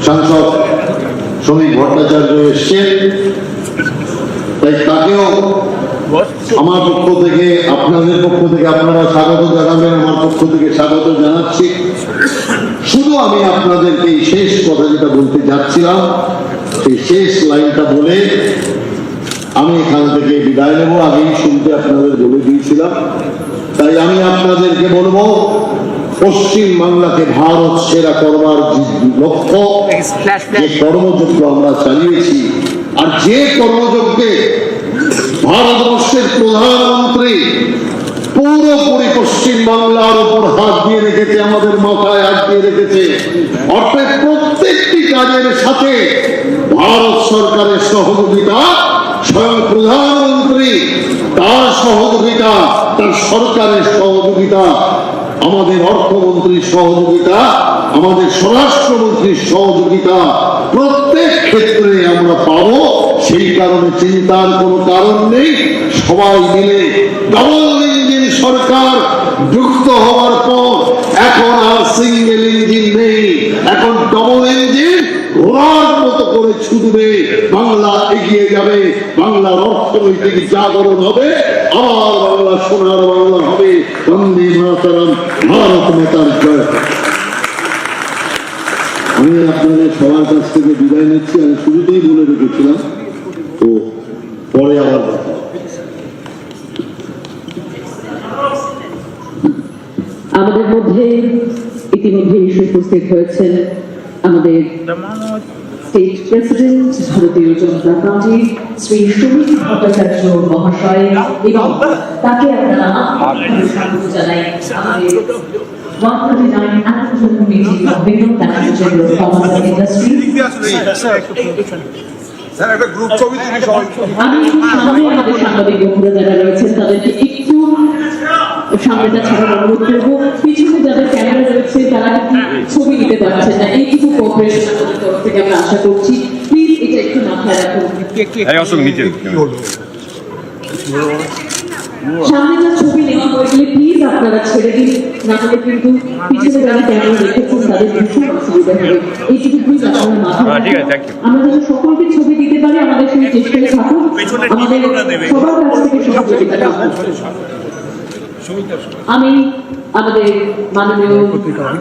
সাংসদ শ্রমিক ভট্টাচার্য এসছেন, তাই তাকেও আমার পক্ষ থেকে, আপনাদের পক্ষ থেকে আপনারা স্বাগত জানাবেন, আমার পক্ষ থেকে স্বাগত জানাচ্ছি। শুধু আমি আপনাদেরকে এই শেষ কথা যেটা বলতে যাচ্ছিলাম, সেই শেষ লাইনটা বলে আমি এখান থেকে বিদায় নেব। আগেই শুনতে আপনাদের বলে দিয়েছিলাম, তাই আমি আপনাদেরকে বলবো, পশ্চিম বাংলাকে ভারত সেরা করবার লক্ষ্য, যে কর্মযজ্ঞ আমরা চালিয়েছি, আর যে কর্মযজ্ঞে ভারতবর্ষের প্রধানমন্ত্রী পুরোপুরি পশ্চিম বাংলার উপর হাত দিয়ে রেখেছে, আমাদের মাথায় হাত দিয়ে রেখেছে, অর্থাৎ প্রত্যেকটি কাজের সাথে ভারত সরকারের সহযোগিতা, স্বয়ং প্রধানমন্ত্রী তার সহযোগিতা, তার সরকারের সহযোগিতা, আমাদের অর্থমন্ত্রীর সহযোগিতা, আমাদের স্বরাষ্ট্রমন্ত্রীর সহযোগিতা প্রত্যেক ক্ষেত্রে আমরা পাবো। সেই কারণে চিন্তার কোনো কারণ নেই। সবাই মিলে ডাবল ইঞ্জিন সরকার যুক্ত হওয়ার পর এখন আর সিঙ্গেল ইঞ্জিন নেই, এখন ডবল ইঞ্জিন ঘোড়ার মতো করে ছুটবে, বাংলা এগিয়ে যাবে, বাংলার অর্থনৈতিক জাগরণ হবে, আমার বাংলা সোনার বাংলা হবে। বন্দে মাতরম, ভারত মাতার জয়। আমি আপনাদের সবার কাছ থেকে বিদায় নিচ্ছি। আমি শুরুতেই বলে রেখেছিলাম, তো পরে আবার আমাদের মধ্যে ইতিমধ্যে এসে উপস্থিত হয়েছেন আমাদের স্টেট প্রেসিডেন্ট ভারতীয় জনতা পার্টির শ্রী শ্রমিক ভট্টাচার্য মহাশয়, এবং তাকে আমরা স্বাগত জানাই আমাদের 139 Annual Meeting of Bengal National Chamber of Commerce and Industry। আমি সামনে আমাদের সাংবাদিক বন্ধুরা যারা রয়েছেন তাদেরকে একটু সামনেটা ছাড়ার অনুরোধ করবো। পিছনে যাদের ক্যামেরা রয়েছে তারা কিন্তু ছবি নিতে পারছেন না, এইটুকু কোঅপারেশন আমাদের তরফ থেকে আমরা আশা করছি। প্লিজ এটা একটু মাথায় রাখুন। সামনেটা ছবি নেওয়া হয়ে গেলে প্লিজ আপনারা ছেড়ে দিন, না হলে কিন্তু পিছনে যারা ক্যামেরা রেখেছেন তাদের ভীষণ অসুবিধা হবে। এইটুকু প্লিজ আপনারা মাথায় রাখুন। আমরা যেন সকলকে ছবি দিতে পারি, আমাদের সেই চেষ্টায় থাকুন, আমাদের সবার কাছ থেকে সহযোগিতা পাবো। আমি আমাদের মাননীয়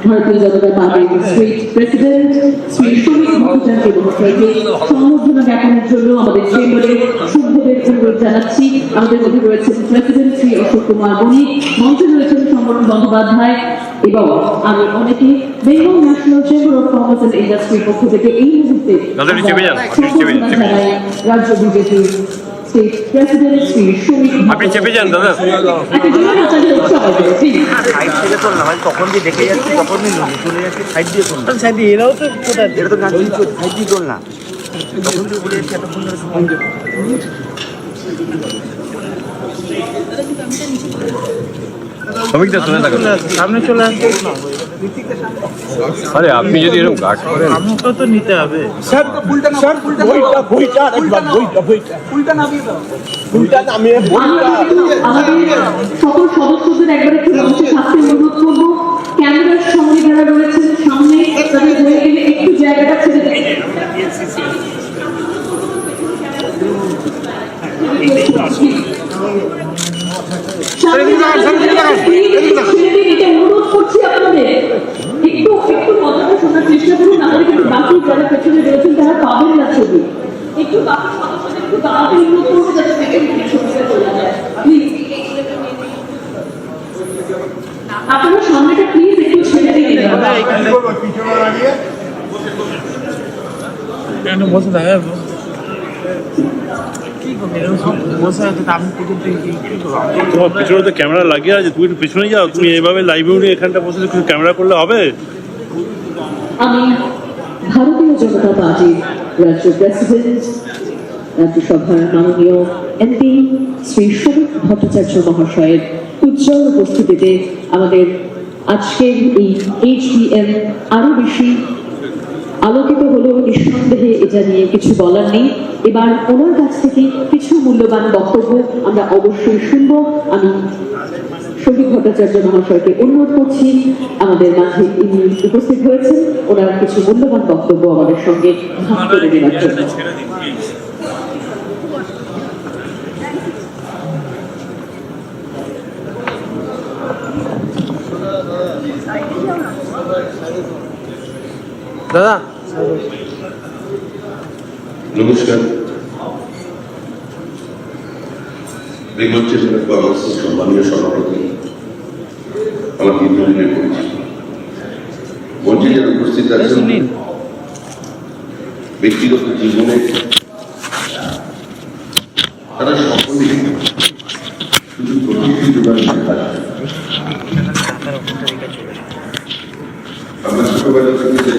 ভারতীয় জনতা পার্টির স্টেট প্রেসিডেন্ট শ্রী শ্রমিক ভট্টাচার্য মহাশয়কে সম্বর্ধনা জ্ঞাপনের জন্য আমাদের চেম্বারে শুভদের অনুরোধ জানাচ্ছি। আমাদের মধ্যে রয়েছেন প্রেসিডেন্ট শ্রী অশোক কুমার বণিক, মঞ্চে রয়েছেন সম্বরণ বন্দ্যোপাধ্যায়, এবং আমি অনেকে Bengal national chamber of commerce and ইন্ডাস্ট্রির পক্ষ থেকে এই মুহূর্তে জানাই রাজ্য বিজেপির স্টেট প্রেসিডেন্ট শ্রী শ্রমিক। আপনি চেপে যান দাদা। তখন যে দেখে যাচ্ছি তখন চলে যাচ্ছে সাইড দিয়ে চল, সাইড দিয়ে এরাও তো কোথায়, এটা তো গাড়ি সাইড দিয়ে চল না, তখন তো বলে যাচ্ছি এতক্ষণ ধরে শ্রমিকদের শুনে থাকুন, সামনে চলে আসছে। আরে আপনি যদি এরকম গার্ড করেন আমাকে তো নিতে হবে। স্যার ফুলটা না, স্যার ফুলটা বইটা একবার বইটা ফুলটা নামিয়ে দাও, ফুলটা নামিয়ে বইটা। আমাদের সকল সদস্যদের একবার একটু মঞ্চে থাকতে অনুরোধ করবো। ক্যামেরার সামনে যারা রয়েছেন সামনে তাদের হয়ে গেলে একটু জায়গাটা ছেড়ে দেয়। অনুরোধ করছি আপনাদের একটু একটু কথাটা শোনার চেষ্টা করুন, নাহলে কিন্তু বাকি যারা পেছনে রয়েছেন তারা পাবেন না ছবি। একটু বাকি সদস্যদের একটু দাঁড়াতে অনুরোধ করবো যাতে ছবিটা চলে যায়। প্লিজ আপনারা সামনেটা প্লিজ একটু ছেড়ে দিন। বসে থাকে তোমার পিছনে তো ক্যামেরা লাগিয়ে আছে, তুমি একটু পিছনে যাও। তুমি এইভাবে লাইব্রেরি এখানটা বসে কিছু ক্যামেরা করলে হবে? আমি ভারতীয় জনতা পার্টির রাজ্য প্রেসিডেন্ট, রাজ্যসভার মাননীয় এমপি শ্রী শ্রমিক ভট্টাচার্য মহাশয়ের উজ্জ্বল উপস্থিতিতে আমাদের আজকের এই HDM আরো বেশি আলোকিত হলো। নিঃসন্দেহে এটা নিয়ে কিছু বলার নেই। এবার ওনার কাছ থেকে কিছু মূল্যবান বক্তব্য আমরা অবশ্যই শুনবো। আমি শহীদ ভট্টাচার্য মহাশয়কে অনুরোধ করছি আমাদের মাঝে ইনি উপস্থিত হয়েছেন, ওনার কিছু মূল্যবান বক্তব্য আমাদের সঙ্গে ভাগ করে নেওয়ার জন্য। দাদা নমস্কার। রিমোটেশনের কংগ্রেসের সম্মানীয় সভাপতি, আমার দীর্ঘদিনের পরিচিত মঞ্চে যারা উপস্থিত আছেন, ব্যক্তিগত জীবনে তারা সকলেই শুধু প্রযুক্তি যোগান আমরা ছোটবেলা থেকে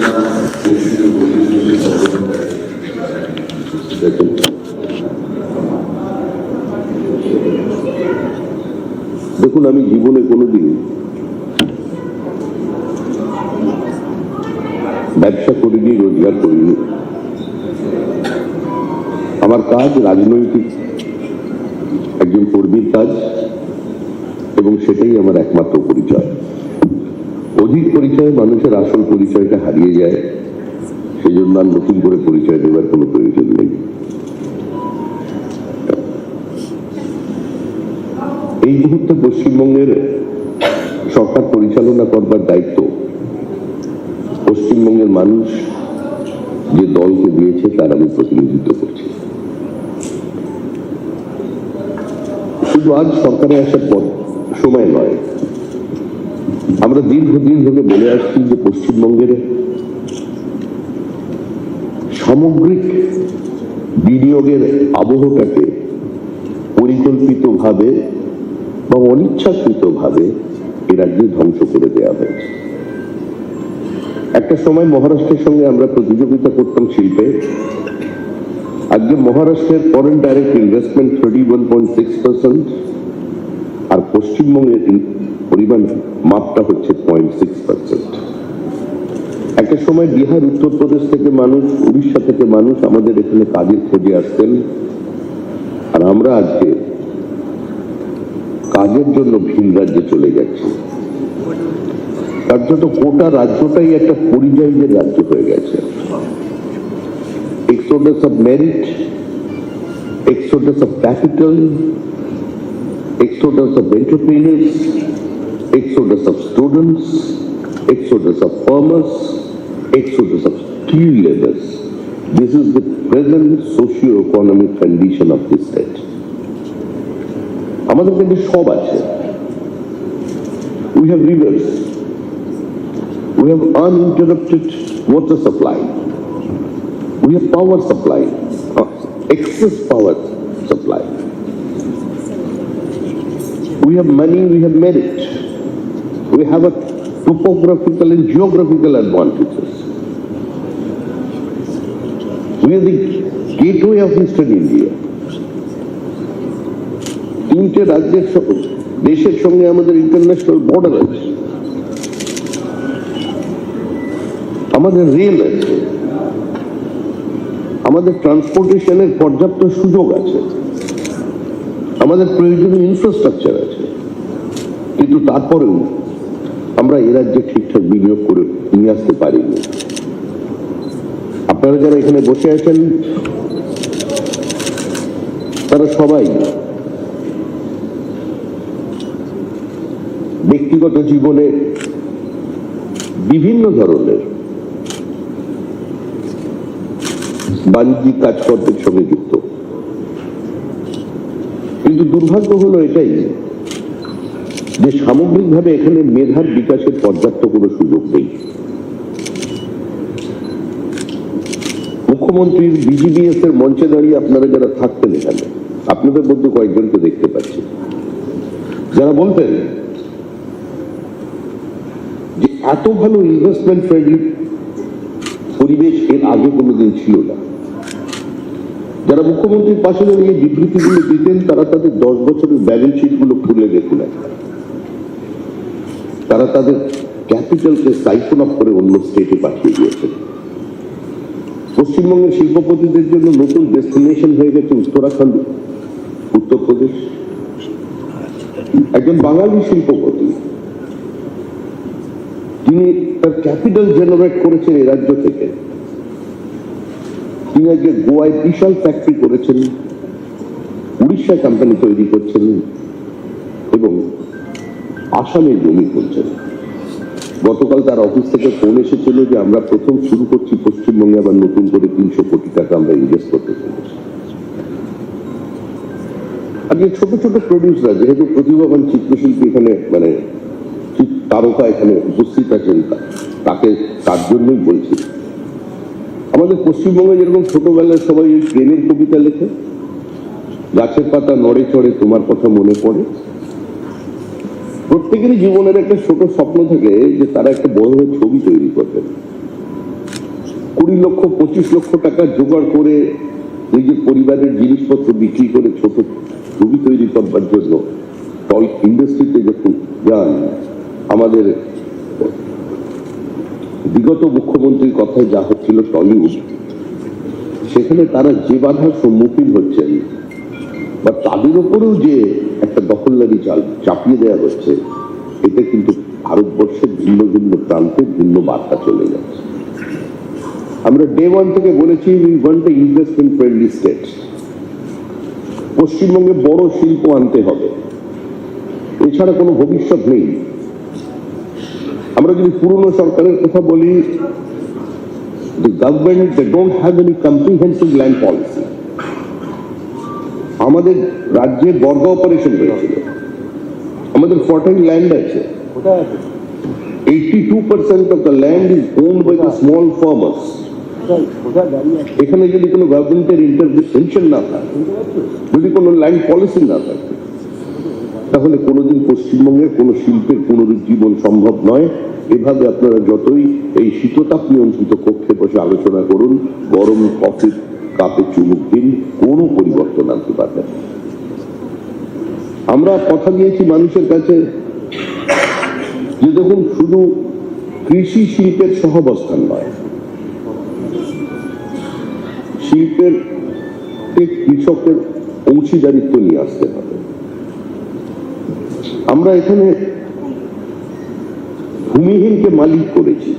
দেখুন, আমি জীবনে কোনোদিন ব্যবসা করিনি, রোজগার করিনি। আমার কাজ রাজনৈতিক একজন কর্মীর কাজ, এবং সেটাই আমার একমাত্র পরিচয়। অধিক পরিচয় মানুষের আসল পরিচয়টা হারিয়ে যায়, সেই জন্য আর নতুন করে পরিচয় দেওয়ার কোনো প্রয়োজন নেই। এই মুহূর্তে পশ্চিমবঙ্গের সরকার পরিচালনা করবার দায়িত্ব পশ্চিমবঙ্গের মানুষ যে দলকে দিয়েছে তার আমি প্রতিনিধিত্ব করছি। শুধু আজ সরকারে আসার পর সময় নয়, আমরা দীর্ঘদিন ধরে বলে আসছি যে পশ্চিমবঙ্গের সামগ্রিক বিনিয়োগের আবহটাকে পরিকল্পিতভাবে বা অনিচ্ছাকৃতভাবে এ রাজ্যে ধ্বংস করে দেওয়া হয়েছে। একটা সময় মহারাষ্ট্রের সঙ্গে আমরা প্রতিযোগিতা করতাম শিল্পে। আজকে মহারাষ্ট্রের ফরেন ডাইরেক্ট ইনভেস্টমেন্ট 31.6%, আর পশ্চিমবঙ্গের পরিমাণ মাপটা হচ্ছে 0.6%। একটা সময় বিহার, উত্তরপ্রদেশ থেকে মানুষ, উড়িষ্যা থেকে মানুষ আমাদের এখানে কাজের খোঁজে আসতেন, আর আমরা আজকে কাজের জন্য ভিন রাজ্যে চলে যাচ্ছি। কার্যত গোটা রাজ্যটাই একটা পরিযায়ীদের রাজ্য হয়ে গেছে। Exodus of merit, Exodus of capital, exodus of entrepreneurs, exodus of students, exodus of farmers, exodus of skilled laborers. This is the present socio-economic condition of this state. আমাদের কাছে সব আছে। We have rivers, we have uninterrupted water supply, we have power supply, excess power supply. We have money, we have merit. We have a topographical and geographical advantages. We are the gateway of Eastern India. তিনটে রাজ্যের দেশের সঙ্গে আমাদের international border আছে, আমাদের rail আছে, আমাদের ট্রান্সপোর্টেশনের পর্যাপ্ত সুযোগ আছে, আমাদের প্রয়োজনীয় ইনফ্রাস্ট্রাকচার আছে। কিন্তু তারপরেও আমরা এ রাজ্যে ঠিকঠাক বিনিয়োগ করে নিয়ে আসতে পারিনি। আপনারা যারা এখানে বসে আছেন তারা সবাই ব্যক্তিগত জীবনে বিভিন্ন ধরনের বাণিজ্যিক কাজকর্মের সঙ্গে যুক্ত। কিন্তু দুর্ভাগ্য হলো এটাই যে সামগ্রিকভাবে এখানে মেধার বিকাশের পর্যাপ্ত কোনো সুযোগ নেই। মুখ্যমন্ত্রীর বিজিবিএস এর মঞ্চে দাঁড়িয়ে আপনারা যারা থাকতেন এখানে, আপনাদের মধ্যে কয়েকজনকে দেখতে পাচ্ছি যারা বলতেন যে এত ভালো ইনভেস্টমেন্ট ফ্রেন্ডলি পরিবেশ এর আগে কোনোদিন ছিল না। যারা মুখ্যমন্ত্রীর পাশে দাঁড়িয়ে বিবৃতিগুলো দিতেন তারা তাদের 10 বছরের ব্যালেন্স শিট গুলো খুলে দেখুন। তারা তাদের ক্যাপিটালকে সাইফন অফ করে অন্য স্টেটে পাঠিয়ে দিয়েছেন। পশ্চিমবঙ্গের শিল্পপতিদের জন্য নতুন ডেস্টিনেশন হয়ে গেছে উত্তরাখণ্ড, উত্তরপ্রদেশ। একজন বাঙালি শিল্পপতি, তিনি তার ক্যাপিটাল জেনারেট করেছেন এই রাজ্য থেকে। তিনি আজকে গোয়ায় বিশাল ফ্যাক্টরি করেছেন, উড়িষ্যায় কোম্পানি তৈরি করছেন এবং আসামে জমি করছেন। গতকাল তার অফিস থেকে ফোন এসেছিল যে আমরা প্রথম শুরু করছি পশ্চিমবঙ্গে আবার নতুন করে 300 কোটি টাকা আমরা ইনভেস্ট করতে চলেছি। আজকে ছোট ছোট প্রডিউসার, যেহেতু প্রতিভাবান চিত্রশিল্পী এখানে মানে তারকা এখানে উপস্থিত আছেন, তাকে তার জন্যই বলছি, আমাদের পশ্চিমবঙ্গে যেরকম ছোটবেলায় সবাই ওই প্রেমের কবিতা লেখে, গাছের পাতা নড়ে চড়ে তোমার কথা মনে পড়ে, প্রত্যেকেরই জীবনের একটা ছোট স্বপ্ন থাকে যে তারা একটা বড় হয়ে ছবি তৈরি করবেন। 20 লক্ষ 25 লক্ষ টাকা জোগাড় করে নিজের পরিবারের জিনিসপত্র বিক্রি করে ছোট ছবি তৈরি করবার জন্য টয় ইন্ডাস্ট্রিতে যখন যান, আমাদের বিগত মুখ্যমন্ত্রীর কথায় যা হচ্ছিল টলিউড, সেখানে তারা যে বাধার সম্মুখীন হচ্ছেন বা তাদের উপরেও যে একটা দখলদারি চাপিয়ে দেওয়া হচ্ছে, এতে কিন্তু ভারতবর্ষের ভিন্ন ভিন্ন প্রান্তে ভিন্ন বার্তা চলে যাচ্ছে। আমরা ডে 1 থেকে বলেছি we want a investment friendly state. পশ্চিমবঙ্গে বড় শিল্প আনতে হবে, এছাড়া কোনো ভবিষ্যৎ নেই। আমরা যদি পুরনো সরকারের কথা বলি, the government they don't have any comprehensive land policy। আমাদের রাজ্যে বর্গা অপারেশন হয়েছিল, আমাদের ফার্টাইল ল্যান্ড আছে, 82% of the land is owned by the small farmers। এখানে যদি কোনো গভর্নমেন্টের ইন্টারভেনশন না থাকে, যদি কোনো ল্যান্ড পলিসি না থাকে, তাহলে কোনোদিন পশ্চিমবঙ্গের কোনো শিল্পের পুনরুজ্জীবন সম্ভব নয়। এভাবে আপনারা যতই এই শীততাপ নিয়ন্ত্রিত কক্ষে বসে আলোচনা করুন, গরম কফির কাপে চুমুক দিন, কোনো পরিবর্তন আনতে পারবেন। আমরা কথা দিয়েছি মানুষের কাছে যে দেখুন, শুধু কৃষি শিল্পের সহাবস্থান নয়, শিল্পের কৃষকের অংশীদারিত্ব নিয়ে আসতে হবে। আমরা এখানে ভূমিহীনকে মালিক করেছি,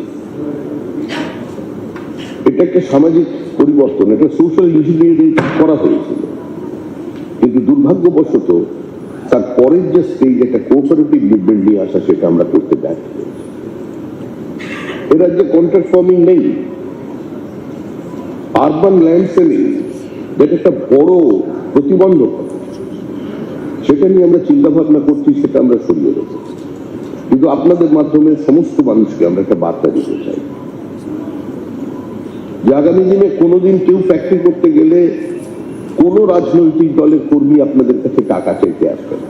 এটা একটা সামাজিক পরিবর্তন, এটা সোশ্যাল ইঞ্জিনিয়ারিং করা হয়েছিল, কিন্তু দুর্ভাগ্যবশত তার পরের যে স্টেজ একটা কোঅপারেটিভ মুভমেন্ট নিয়ে আসা, সেটা আমরা করতে ব্যর্থ হয়েছি। এ রাজ্যে কন্ট্রাক্ট ফার্মিং নেই, আরবান ল্যান্ড সেলিং যেটা একটা বড় প্রতিবন্ধক, সেটা নিয়ে আমরা চিন্তা ভাবনা করছি, সেটা আমরা সরিয়ে দেবো। কিন্তু আপনাদের মাধ্যমে সমস্ত মানুষকে আমরা একটা বার্তা দিতে চাই যে আগামী দিনে কোনোদিন কেউ ফ্যাক্টরি করতে গেলে কোনো রাজনৈতিক দলের কর্মী আপনাদের কাছে টাকা চাইতে আসবে না,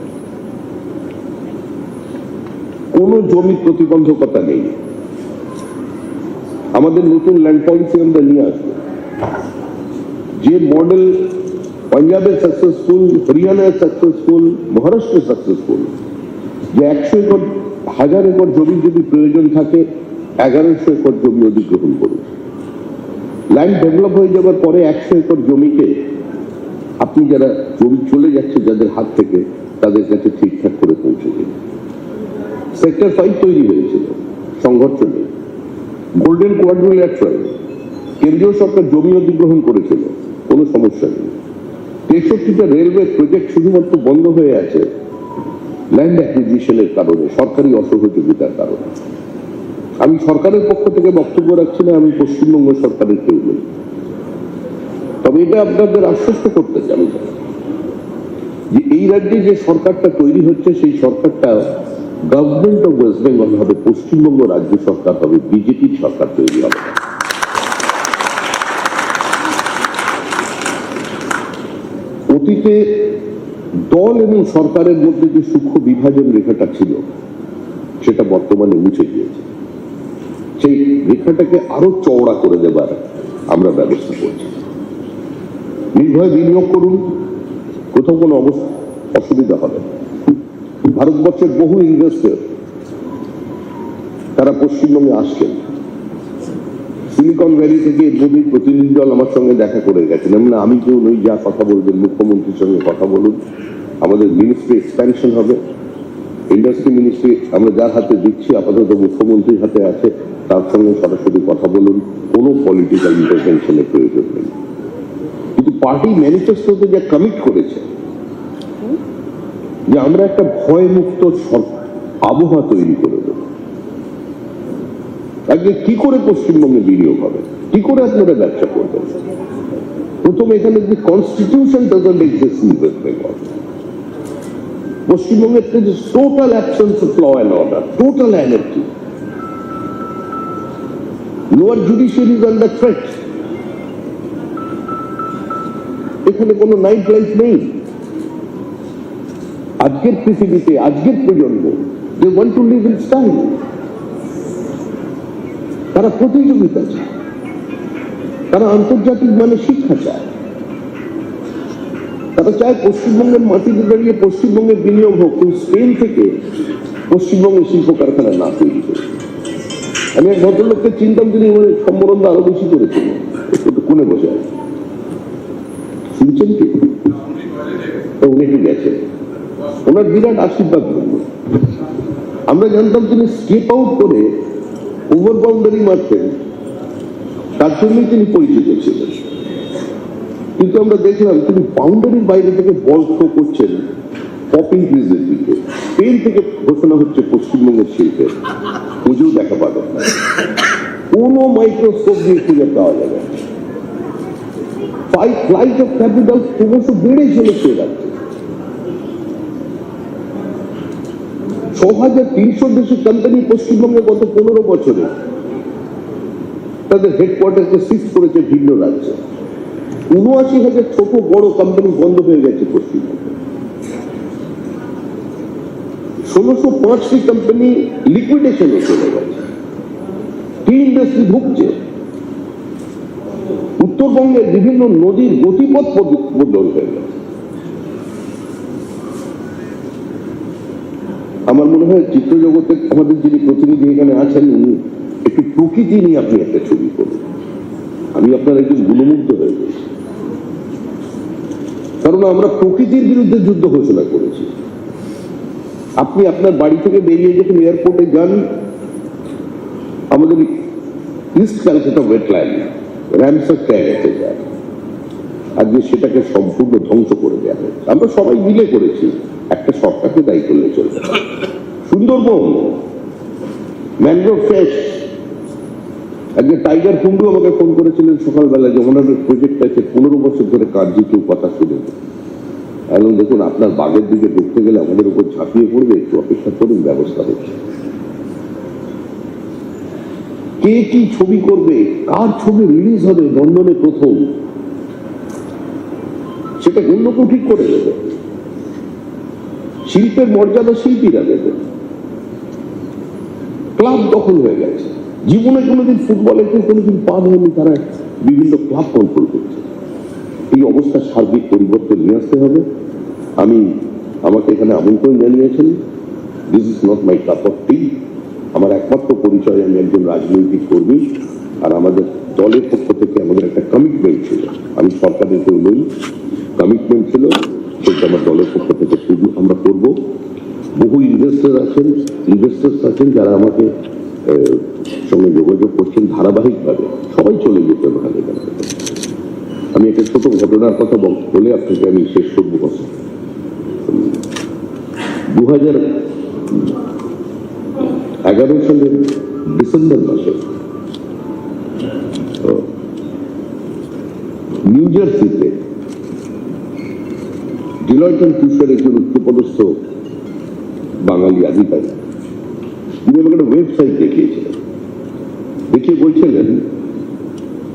কোনো জমি প্রতিবন্ধকতা নেই। আমাদের নতুন ল্যান্ড পলিসি আমরা নিয়ে আসবো, যে মডেল পাঞ্জাবে সাকসেসফুল, হরিয়ানায় সাকসেসফুল, মহারাষ্ট্রে সাকসেসফুল, যে 100 একর 1000 একর জমি যদি প্রয়োজন থাকে 1100 একর জমি অধিগ্রহণ করুন। ল্যান্ড ডেভেলপ হয়ে যাওয়ার পরে 100 একর জমিকে আপনি যারা জমি চলে যাচ্ছে যাদের হাত থেকে, তাদের কাছে ঠিকঠাক করে পৌঁছে দিন। সেক্টর 5 তৈরি হয়েছিল, সংঘর্ষ নেই। গোল্ডেন কোয়াড্রিল্যাটারাল, কেন্দ্রীয় সরকার জমি অধিগ্রহণ করেছিল, কোনো সমস্যা নেই। 63টা রেলওয়ে প্রজেক্ট শুধুমাত্র বন্ধ হয়ে আছে ল্যান্ড অ্যাকুইজিশনের কারণে, সরকারি অসহযোগিতার কারণে। আমি সরকারের পক্ষ থেকে বক্তব্য রাখছি না, আমি পশ্চিমবঙ্গ সরকারের কেউ নেই, তবে এটা আপনাদের আশ্বস্ত করতে চাই যে এই রাজ্যে যে সরকারটা তৈরি হচ্ছে, সেই সরকারটা গভর্নমেন্ট অফ ওয়েস্ট বেঙ্গল হবে, পশ্চিমবঙ্গ রাজ্য সরকার হবে, বিজেপির সরকার তৈরি হবে। অতীতে দল এবং সরকারের মধ্যে যে সূক্ষ্ম বিভাজন রেখাটা ছিল, সেটা বর্তমানে মুছে গিয়েছে। সেই রেখাটাকে আরো চওড়া করে দেবার আমরা ব্যবস্থা করছি। নির্ভয় বিনিয়োগ করুন, কোথাও কোনো অসুবিধা হবে না। ভারতবর্ষের বহু ইনভেস্টর তারা পশ্চিমবঙ্গে আসছেন। সিলিকন ভ্যালি থেকে মোদীর প্রতিনিধি দল আমার সঙ্গে দেখা করে গেছেন। আমি কেউ নই, যা কথা বলবেন মুখ্যমন্ত্রীর সঙ্গে কথা বলুন, আমাদের মিনিস্ট্রি এক্সপ্যানশন হবে, ইন্ডাস্ট্রি মিনিস্ট্রি আমরা যার হাতে দিচ্ছি আপাতত মুখ্যমন্ত্রীর হাতে আছে, তার সঙ্গে সরাসরি কথা বলুন, কোনো পলিটিক্যাল ইন্টারভেনশনের প্রয়োজন নেই। কিন্তু পার্টি ম্যানিফেস্টোতে যা কমিট করেছে যে আমরা একটা ভয়মুক্ত আবহাওয়া তৈরি করে দেব, আজকে কি করে পশ্চিমবঙ্গে বিনিয়োগ হবে, কি করে আপনারা ব্যবসা করবেন? প্রথম এখানে যে constitution doesn't exist in West Bengal. পশ্চিমবঙ্গের total absence of law and order, total anarchy, lower judiciary is under threat. এখানে কোনো নাইট লাইফ নেই। আজকের পৃথিবীতে, আজকের প্রজন্ম, they want to live in style. তারা প্রতিযোগিতা চায়, তারা আন্তর্জাতিক মানে শিক্ষা চায়, তারা চায় পশ্চিমবঙ্গের মাটিতে দাঁড়িয়ে পশ্চিমবঙ্গের বিনিয়োগ হোক, কিন্তু স্পেন থেকে পশ্চিমবঙ্গের শিল্প কারখানা না তৈরি করে। আমি এক ভদ্রলোককে চিন্তাম, তিনি সম্বরণ আরো বেশি করেছিল, একটু কোণে বসে আছে, শুনছেন কি? উনি কি গেছেন, ওনার বিরাট আশীর্বাদ করল। আমরা জানতাম তিনি স্কেপ আউট করে ওভার বাউন্ডারি মারতেন, তার জন্যই তিনি পরিচিত ছিলেন। কিন্তু আমরা দেখলাম তিনি বাউন্ডারির বাইরে থেকে বল থ্রো করছেন পপিং ক্রিজের দিকে। স্পেন থেকে ঘোষণা হচ্ছে পশ্চিমবঙ্গের শিল্পের, খুঁজেও দেখা পাবেন না, কোনো মাইক্রোস্কোপ দিয়ে খুঁজে পাওয়া যাবে। ফ্লাইট অফ ক্যাপিটাল ক্রমশ বেড়ে চলেছে রাজ্যে। ৬,৩০০ দেশের কোম্পানি পশ্চিমবঙ্গে গত ১৫ বছরে তাদের হেডকোয়ার্টারকে শিফট করেছে ভিন্ন রাজ্যে। ৭৯,০০০ ছোট বড় কোম্পানি বন্ধ হয়ে গেছে পশ্চিমবঙ্গে। ১৬০৫টি কোম্পানি লিকুইডেশনে চলে গেছে, টি ইন্ডাস্ট্রি ঢুকছে। উত্তরবঙ্গের বিভিন্ন নদীর গতিপথ বদল হয়ে গেছে। আমার মনে হয় চিত্রজগতের আমাদের যিনি প্রতিনিধি এখানে আছেন, উনি একটু প্রকৃতি নিয়ে আপনি একটা ছবি করুন। আমি আপনার একজন গুণমুগ্ধ হয়ে গেছি, কারণ আমরা প্রকৃতির বিরুদ্ধে যুদ্ধ ঘোষণা করেছি। আপনি আপনার বাড়ি থেকে বেরিয়ে যখন এয়ারপোর্টে যান, আমাদের ইস্ট ক্যালকাটা ওয়েটল্যান্ড র্যামসার জায়গাতে যায়, আজকে সেটাকে সম্পূর্ণ ধ্বংস করে দেওয়া হয়েছে। আমরা সবাই মিলে করেছি, একটা সরকারকে দায়ী করলে চলবে। সুন্দরবন ম্যানগ্রোভ ফ্রেশ, আজকে টাইগার কুন্ডু আমাকে ফোন করেছিলেন সকালবেলা যে ওনাদের প্রজেক্ট আছে ১৫ বছর ধরে কাজ, যে কেউ কথা শুনে। এখন দেখুন, আপনার বাগের দিকে ঢুকতে গেলে আমাদের উপর ঝাঁপিয়ে পড়বে, একটু অপেক্ষা করুন, ব্যবস্থা হচ্ছে। কে কি ছবি করবে, কার ছবি রিলিজ হবে লন্ডনে প্রথম, সেটা অন্য কেউ ঠিক করে দেবে। শিল্পের মর্যাদা শিল্পীরা দেবে। ক্লাব দখল হয়ে গেছে, জীবনে কোনোদিন ফুটবলের কেউ কোনোদিন পা দেয়নি, তারা বিভিন্ন ক্লাব কন্ট্রোল করছে। এই অবস্থা সার্বিক পরিবর্তন নিয়ে আসতে হবে। আমাকে এখানে আমন্ত্রণ জানিয়েছেন, this is not my cup of tea. আমার একমাত্র পরিচয়, আমি একজন রাজনৈতিক কর্মী, আর আমাদের দলের পক্ষ থেকে আমাদের একটা কমিটমেন্ট ছিল। আমি সরকারের কেউ নই, কমিটমেন্ট ছিল, সেটা আমার দলের পক্ষ থেকে শুধু আমরা করব। বহু ইনভেস্টার্স আছেন যারা আমাকে সঙ্গে যোগাযোগ করছেন ধারাবাহিকভাবে, সবাই চলে যেতে ভালো। আমি একটা ছোট ঘটনার কথা বলে আপনাকে আমি শেষ করবো কথা। 2011 সালের ডিসেম্বর মাসে নিউ জার্সিতে ডিলয়েট এন্ড টুশার একজন উচ্চপদস্থ বাঙালি আধিকারিক, তিনি আমাকে একটা ওয়েবসাইট দেখিয়েছিলেন। দেখিয়ে বলছিলেন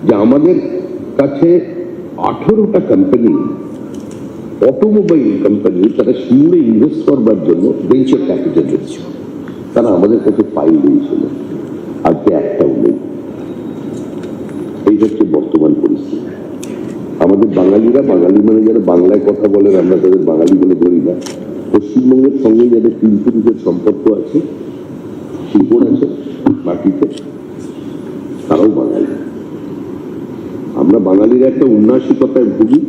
যে আমাদের কাছে 18টা কোম্পানি, অটোমোবাইল কোম্পানি, তারা শিউরে ইনভেস্ট করবার জন্য ভেঞ্চার ক্যাপিটাল দিচ্ছে। তারা আমাদের কাছে ফাইল দিয়েছিল, আজকে একটাও নেই। এই হচ্ছে বর্তমান পরিস্থিতি। আমাদের বাঙালিরা, বাঙালি মানে যারা বাংলায় কথা বলেন, আমরা তাদের বাঙালি বলে ধরি না। পশ্চিমবঙ্গের সঙ্গে যাদের 3 পুরুষের সম্পর্ক আছে, শিল্পর আছে মাটিতে, তারাও বাঙালি। আমরা বাঙালিরা একটা উন্নাসিকতায় ভুগি।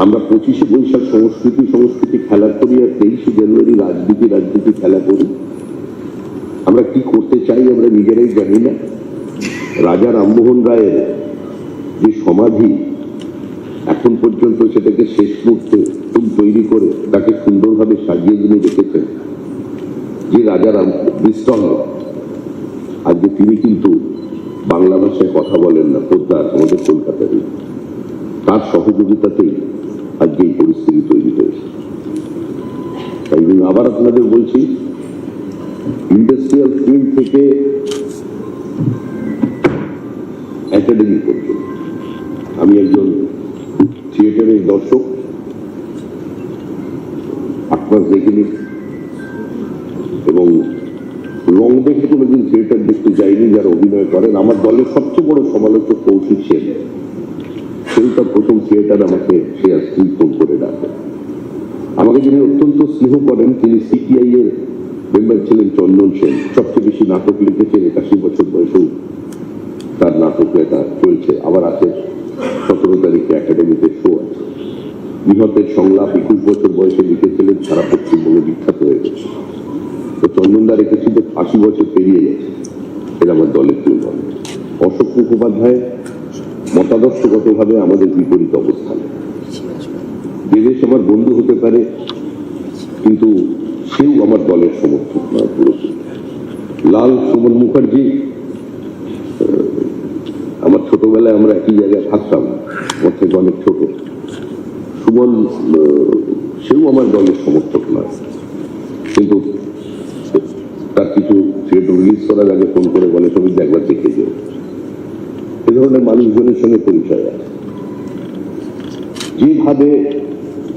আমরা 25শে বৈশাখ সংস্কৃতি খেলা করি, আর 23শে জানুয়ারি রাজনীতি খেলা করি। আমরা কি করতে চাই আমরা নিজেরাই জানি না। রাজা রামমোহন রায়ের যে সমাধি, এখন পর্যন্ত সেটাকে শেষ মুহূর্তে ফুল তৈরি করে তাকে সুন্দরভাবে সাজিয়ে যিনি রেখেছেন, যে রাজা রামকৃষ্ণ, আজকে তিনি কিন্তু বাংলা ভাষায় কথা বলেন না, পোদ্দার আমাদের কলকাতারই। তার সহযোগিতাতেই আজকে এই পরিস্থিতি তৈরি হয়েছে। তাই জন্য আবার আপনাদের বলছি, ইন্ডাস্ট্রিয়াল ফিল্ড থেকে একাডেমি পর্যন্ত, আমি একজন থিয়েটারের দর্শক, 8 মাস দেখিনি এবং লং দেখে কোনোদিন থিয়েটার দেখতে যাইনি যারা অভিনয় করেন। আমার দলের সবচেয়ে বড় সমালোচক কৌশিক সেন, সেই তার প্রথম থিয়েটার আমাকে সে আর স্ত্রী ফোন করে ডাকে। আমাকে যিনি অত্যন্ত স্নেহ করেন, তিনি সিপিআই এর মেম্বার ছিলেন চন্দন সেন, সবচেয়ে বেশি নাটক লিখেছেন, 81 বছর বয়সেও তার নাটক লেখা চলছে। আবার আছে 17 তারিখে একাডেমিতে শো আছে। নিহতের সংলাপ 21 বছর বয়সে লিখেছিলেন, সারা পশ্চিমবঙ্গে বিখ্যাত হয়ে গেছে। তো চন্দনদা রেখেছিল 80 বছর পেরিয়ে গেছে, এটা আমার দলের কেউ নয়। অশোক মুখোপাধ্যায় মতাদর্শগতভাবে আমাদের বিপরীত অবস্থান। বিদেশ আমার বন্ধু হতে পারে, কিন্তু সেও আমার দলের সমর্থক নয় পুরোপুরি। লাল সুমন মুখার্জি, আমার ছোটবেলায় আমরা একই জায়গায় থাকতাম, আমার থেকে অনেক ছোট। সুমন সেও আমার দলের সমর্থক নয়, কিন্তু তার কিছু থিয়েটার রিলিজ করার আগে ফোন করে বলে তুমি একবার দেখে যাও। এ ধরনের মানুষজনের সঙ্গে পরিচয় আছে। যেভাবে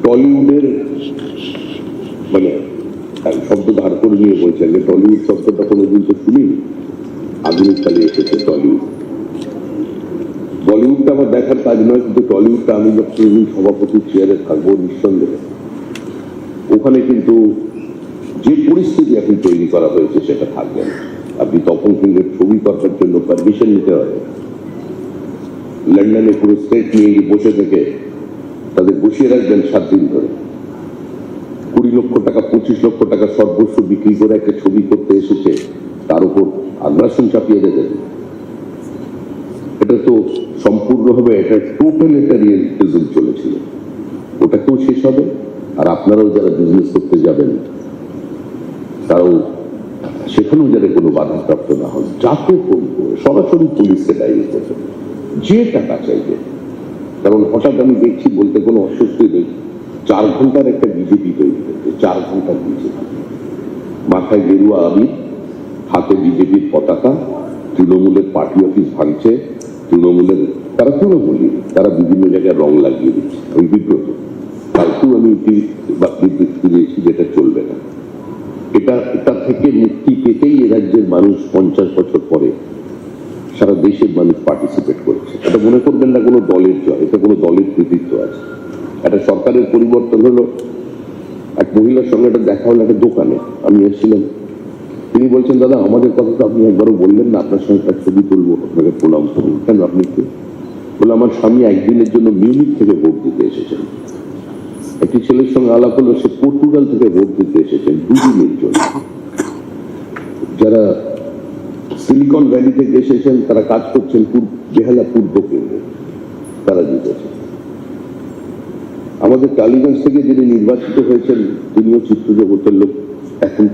টলিউডের, মানে শব্দ ধার করে নিয়ে বলছেন যে টলিউড শব্দটা কোনোদিন তো শুনিনি, আধুনিক কালে এসেছে টলিউড। বলিউডটা আমার দেখার কাজ নয়, কিন্তু টলিউডটা আমি যখন সভাপতি চেয়ারে থাকবো নিঃসন্দেহে, ওখানে কিন্তু যে পরিস্থিতি এখন তৈরি করা হয়েছে সেটা থাকবে না। আপনি তপন সিংহের ছবি করবার জন্য পারমিশন নিতে হবে, লন্ডনে পুরো স্টেট নিয়ে গিয়ে বসে থেকে তাদের বসিয়ে রাখবেন 7 দিন ধরে। 20 লক্ষ টাকা 25 লক্ষ টাকা সর্বস্ব বিক্রি করে একটা ছবি করতে এসেছে, তার উপর আগ্রাসন চাপিয়ে দেবেন। এটা তো সম্পূর্ণভাবে এটা টোটালিটারিয়ানিজম চলেছিল, ওটাকেও শেষ হবে। আর আপনারাও যারা বিজনেস করতে যাবেন তারাও সেখানেও যারা কোনো বাধাপ্রাপ্ত না হন, যাকে ফোন করে সরাসরি পুলিশকে ডাইরেক্ট করবেন, যে টাকা চাইবে। কারণ হঠাৎ আমি দেখছি, বলতে কোনো অস্বস্তি নেই, 4 ঘন্টার একটা বিজেপি তৈরি করছে, 4 ঘন্টার বিজেপি, মাথায় গেরুয়া আবির, হাতে বিজেপির পতাকা, তৃণমূলের পার্টি অফিস ভাঙছে, তৃণমূলের তারা তৃণমূলী, তারা বিভিন্ন জায়গায় রং লাগিয়ে দিচ্ছে। আমি বিব্রত, কালকেও আমি বিবৃতি দিয়েছি যেটা চলবে না। এটা থেকে মুক্তি পেতেই এ রাজ্যের মানুষ 50 বছর পরে সারা দেশের মানুষ পার্টিসিপেট করছে। এটা মনে করবেন না কোনো দলের জয়, এটা কোনো দলের কৃতিত্ব আছে। একটা সরকারের পরিবর্তন হলো, এক মহিলার সঙ্গে একটা দেখা হলো একটা দোকানে, আমি এসেছিলাম, তিনি বলছেন দাদা আমাদের কথা তো আপনি একবারও বললেন না, আপনার সঙ্গে একটা ছবি তুলবো, আপনাকে প্রণাম করুন। কেন আপনি কি বলে? আমার স্বামী একদিনের জন্য মিউনিক থেকে ভোট দিতে এসেছেন। একটি ছেলের সঙ্গে আলাপ হলো, সে পর্তুগাল থেকে ভোট দিতে এসেছেন 2 দিনের জন্য। যারা সিলিকন ভ্যালি থেকে এসেছেন তারা কাজ করছেন বেহালা পূর্ব কেন্দ্রে, তারা জিতেছেন। আমাদের টালিগঞ্জ থেকে যিনি নির্বাচিত হয়েছেন তিনিও চিত্রজগতের লোক, এখন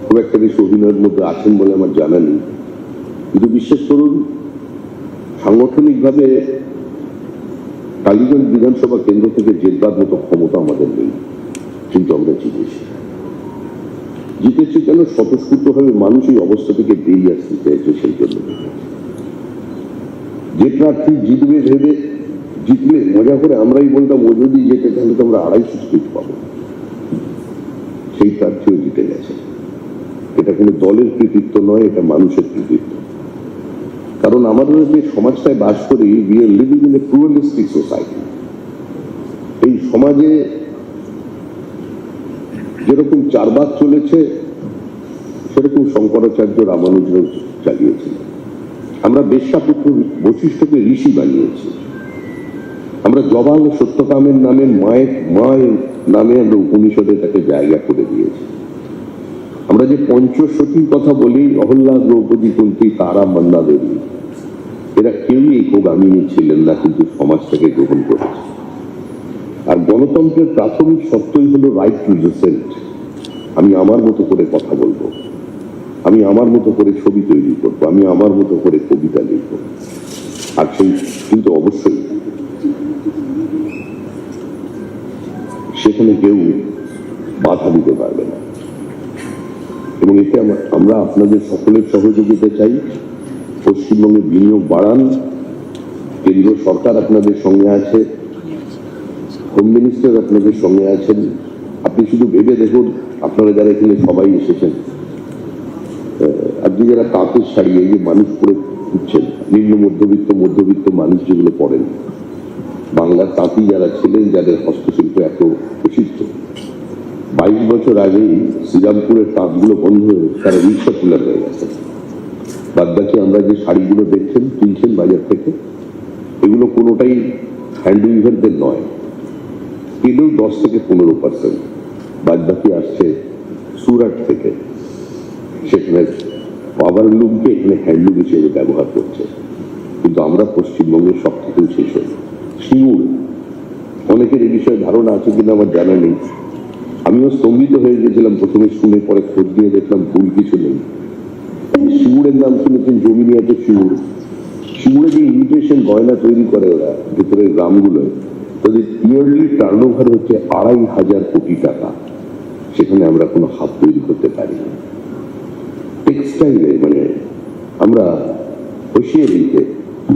খুব একটা বেশি অভিনয়ের মধ্যে আছেন বলে আমার জানা নেই, কিন্তু বিশ্বাস করুন সাংগঠনিকভাবে টালিগঞ্জ বিধানসভা কেন্দ্র থেকে জেতবার মতো ক্ষমতা আমাদের নেই, কিন্তু আমরা জিতেছি। কেন? স্বতঃস্ফূর্তভাবে মানুষ এই অবস্থা থেকে বেরিয়ে আসতে চাইছে, সেই জন্য। যে প্রার্থী জিতবে ভেবে জিতলে মজা করে আমরাই বলতাম ও যদি যেতে তাহলে তো আমরা 250 সিট পাবো, সেই প্রার্থীও জিতে গেছে। এটা কোনো দলের কৃতিত্ব নয়, এটা মানুষের কৃতিত্ব। কারণ আমাদের যে সমাজটায় বাস করি, we are living in a pluralistic society. এই সমাজে যেরকম 4 ভাগ চলেছে, সেরকম শঙ্করাচার্য রামানুজন চালিয়েছিলেন। আমরা বেশ্যাপুত্র বশিষ্ঠকে ঋষি বানিয়েছি, আমরা জবাল সত্যকামের নামে মায়ের নামে আমরা উপনিষদে তাকে জায়গা করে দিয়েছি। আমরা যে পঞ্চশতীর কথা বলি, অহল্যা, দ্রৌপদী, কুন্তী, তারা, মন্দা দেবী, এরা কেউই একগামিনী ছিলেন না, কিন্তু সমাজ থেকে গ্রহণ করেছে। আর গণতন্ত্রের প্রাথমিক শর্তই হলো রাইট টু ডিসেন্ট। আমি আমার মতো করে কথা বলবো, আমি আমার মতো করে ছবি তৈরি করবো, আমি আমার মতো করে কবিতা লিখবো। আর সেই কিন্তু অবশ্যই সেখানে কেউ বাধা দিতে পারবে না। এবং এতে আমরা আপনাদের সকলের সহযোগিতা চাই। পশ্চিমবঙ্গে বিনিয়োগ বাড়ান, কেন্দ্র সরকার আপনাদের সঙ্গে আছে, হোম মিনিস্টার আপনাদের সঙ্গে আছেন। আপনি শুধু ভেবে দেখুন, আপনারা যারা এখানে সবাই এসেছেন, আপনি যারা তাঁতের শাড়ি এই যে মানুষ পরে ঘুরছেন, নিম্ন মধ্যবিত্ত মানুষ যেগুলো পড়েন, বাংলার তাঁতি যারা ছিলেন, যাদের হস্তশিল্প এত প্রসিদ্ধ, 22 বছর আগেই শ্রীরামপুরের তাঁতগুলো বন্ধ হয়ে তারা রিক্সা পুলার হয়ে গেছে। বাদ বাকি আমরা যে শাড়িগুলো দেখছেন, কিনছেন বাজার থেকে, এগুলো কোনোটাই হ্যান্ড উইভারদের নয়, কিনেও 10 থেকে 15%। বাদ বাকি আসছে সুরাট থেকে, সেখানে পাওয়ার লুমকে এখানে হ্যান্ডলুম হিসেবে ব্যবহার করছে। কিন্তু আমরা পশ্চিমবঙ্গের সব থেকেও শেষ হই। শিউর, অনেকের এই বিষয়ে ধারণা আছে কিনা আমার জানা নেই। আমিও স্তম্ভিত হয়ে গেছিলাম প্রথমে শুনে, পরে খোঁজ নিয়ে দেখলাম ভুল কিছু নেই। শিউরের নাম শুনেছেন, জমিনিয়াতে শিউর। শিউরে যে ইমিটেশন গয়না তৈরি করে ওরা ভেতরের গ্রামগুলোয়, তাদের ইয়ারলি টার্নওভার হচ্ছে 2,500 কোটি টাকা। সেখানে আমরা কোনো হাত তৈরি করতে পারি না। টেক্সটাইলে মানে আমরা হোশিয়ারিতে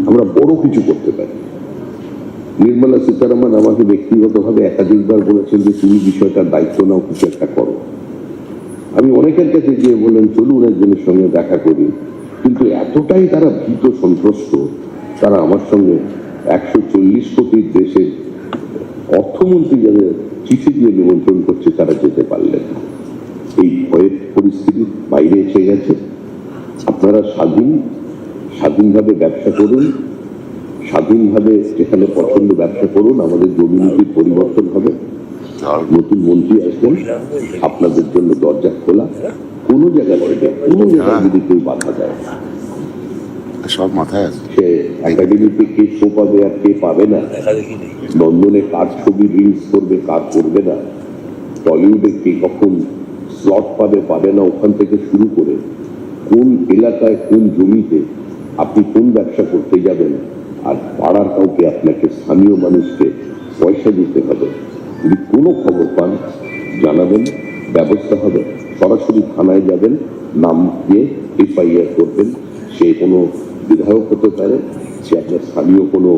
আমরা বড় কিছু করতে পারি। নির্মলা সীতারামন আমাকে ব্যক্তিগতভাবে একাধিকবার বলেছেন যে তুমি বিষয়টার দায়িত্ব নাও, কিছু একটা করো। আমি অনেকের কাছে গিয়ে বললেন চলুন একজনের সঙ্গে দেখা করি, কিন্তু এতটাই তারা ভীত সন্ত্রস্ত, তারা আমার সঙ্গে 140 কোটির দেশের অর্থমন্ত্রী যাদের চিঠি দিয়ে নিমন্ত্রণ করছে, তারা যেতে পারলেন না। এই ভয়ের পরিস্থিতির বাইরে এসে গেছে। আপনারা স্বাধীনভাবে ব্যবসা করুন, স্বাধীনভাবে যেখানে পছন্দ ব্যবসা করুন। আমাদের জমিনীতির পরিবর্তন হবে, নতুন মন্ত্রী আসবেন, আপনাদের জন্য দরজা খোলা। কোনো জায়গায় যদি কেউ বাধা দেয়, সব মাথায় আছে। সে একাডেমিতে কে শো পাবে আর কে পাবে না, লন্ডনে কার ছবি রিলিজ করবে কার করবে না, টলিউডে কে কখন স্লট পাবে না, ওখান থেকে শুরু করে কোন এলাকায় কোন জমিতে আপনি কোন ব্যবসা করতে যাবেন, আর পাড়ার কাউকে আপনাকে স্থানীয় মানুষকে পয়সা দিতে হবে। যদি কোনো খবর পান জানাবেন, ব্যবস্থা হবে। সরাসরি থানায় যাবেন, নাম দিয়ে FIR করবেন। সে কোনো বিধায়ক হতে পারে, সে আপনার স্থানীয় কোনো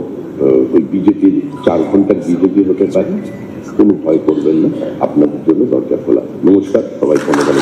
ওই বিজেপির 4 ঘন্টার বিজেপি হতে পারে। কোনো ভয় করবেন না, আপনাদের জন্য দরজা খোলা। নমস্কার, সবাই ধন্যবাদ।